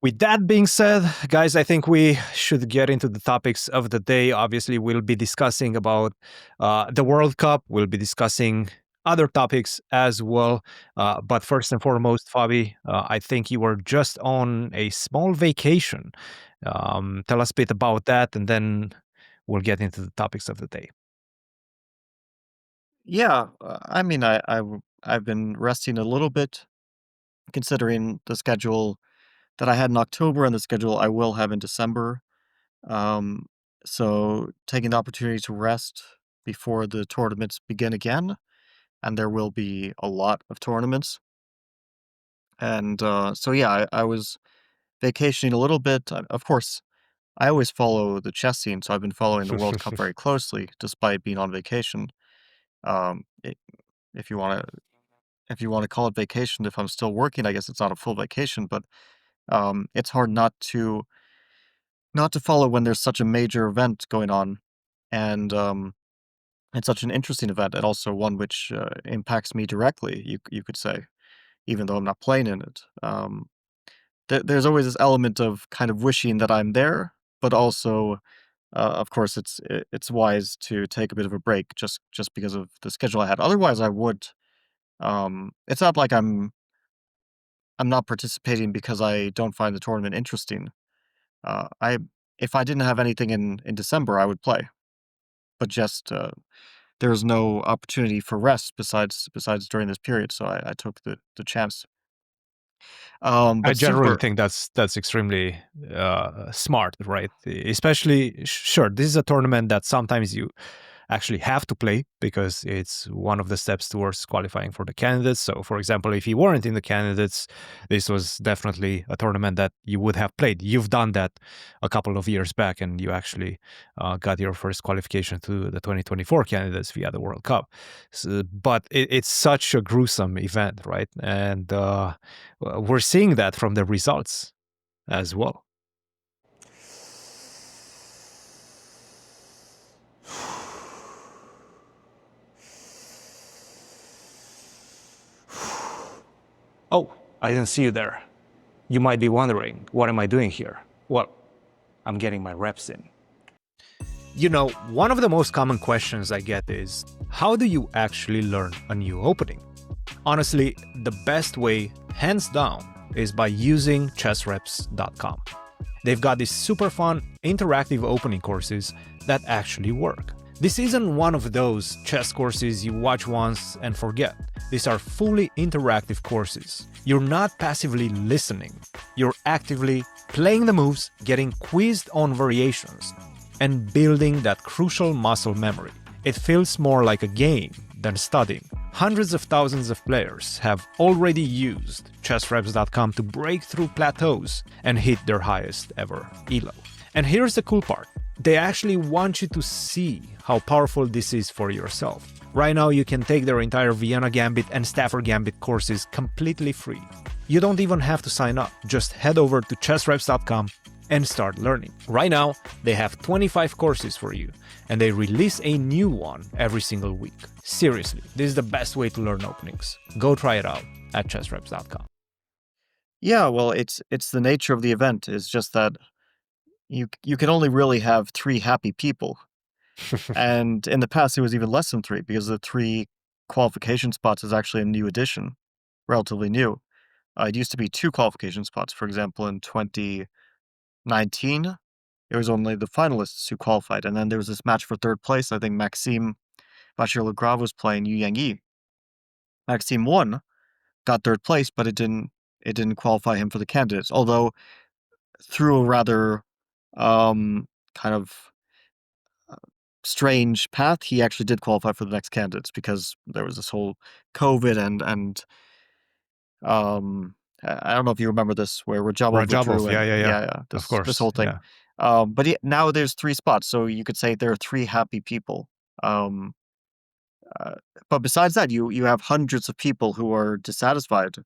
With that being said, guys, I think we should get into the topics of the day. Obviously, we'll be discussing about the World Cup. We'll be discussing other topics as well. But first and foremost, Fabi, I think you were just on a small vacation. Tell us a bit about that, and then we'll get into the topics of the day. Yeah, I mean, I've been resting a little bit considering the schedule that I had in October and the schedule I will have in December. Um, so taking the opportunity to rest before the tournaments begin again, and there will be a lot of tournaments. And so yeah, I was vacationing a little bit. Of course, I always follow the chess scene, so I've been following the World Cup very closely, despite being on vacation. Um, i if you want to if you want to call it vacation, if I'm still working, I guess it's not a full vacation, but it's hard not to follow when there's such a major event going on, and it's such an interesting event, and also one which impacts me directly. You could say, even though I'm not playing in it. There's always this element of kind of wishing that I'm there, but also, of course, it's wise to take a bit of a break just because of the schedule I had. Otherwise, I would. It's not like I'm not participating because I don't find the tournament interesting. I If I didn't have anything in December, I would play, but just there's no opportunity for rest besides during this period, so I took the chance. I But generally super, think that's extremely smart, right? Especially, sure, this is a tournament that sometimes you actually have to play because it's one of the steps towards qualifying for the candidates. So, for example, if you weren't in the candidates, this was definitely a tournament that you would have played. You've done that a couple of years back, and you actually got your first qualification to the 2024 candidates via the World Cup. But it's such a gruesome event, right? And we're seeing that from the results as well. Oh, I didn't see you there. You might be wondering, what am I doing here? Well, I'm getting my reps in. You know, one of the most common questions I get is, how do you actually learn a new opening? Honestly, the best way, hands down, is by using chessreps.com. They've got these super fun, interactive opening courses that actually work. This isn't one of those chess courses you watch once and forget. These are fully interactive courses. You're not passively listening, you're actively playing the moves, getting quizzed on variations, and building that crucial muscle memory. It feels more like a game than studying. Hundreds of thousands of players have already used chessreps.com to break through plateaus and hit their highest ever elo. And here's the cool part. They actually want you to see how powerful this is for yourself. Right now, you can take their entire Vienna Gambit and Stafford Gambit courses completely free. You don't even have to sign up. Just head over to chessreps.com and start learning. Right now, they have 25 courses for you, and they release a new one every single week. Seriously, this is the best way to learn openings. Go try it out at chessreps.com. yeah. Well, it's the nature of the event. Is just that you can only really have three happy people, and in the past it was even less than three because the three qualification spots is actually a new addition, relatively new. It used to be two qualification spots. For example, in 2019, it was only the finalists who qualified, and then there was this match for third place. I think Maxime Bachir-Legrave was playing Yu Yang. Maxime won, got third place, but it didn't qualify him for the candidates. Although through a rather kind of strange path, he actually did qualify for the next candidates because there was this whole COVID and I don't know if you remember this where Rajabov withdrew Rajabov, yeah, and yeah, yeah. yeah, yeah, Of this course, whole thing. yeah. But now there's three spots, so you could say there are three happy people. Um, uh, but besides that, you have hundreds of people who are dissatisfied,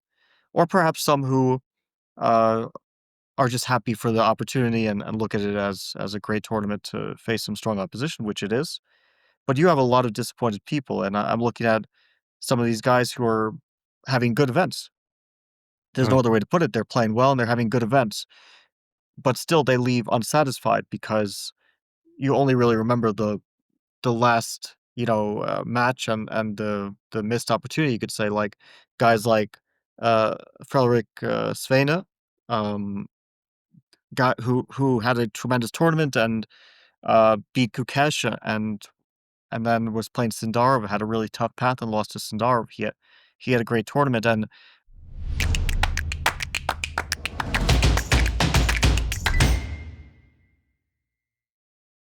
or perhaps some who uh, are just happy for the opportunity and look at it as a great tournament to face some strong opposition, which it is. But you have a lot of disappointed people, and I'm looking at some of these guys who are having good events. There's no Right. other way to put it. They're playing well and they're having good events, but still they leave unsatisfied because you only really remember the last, match and the missed opportunity, you could say, like, guys like, Frederik, Svane, um, guy who had a tremendous tournament and, beat Kukesh and then was playing Sindarov, had a really tough path and lost to Sindarov. He had a great tournament, and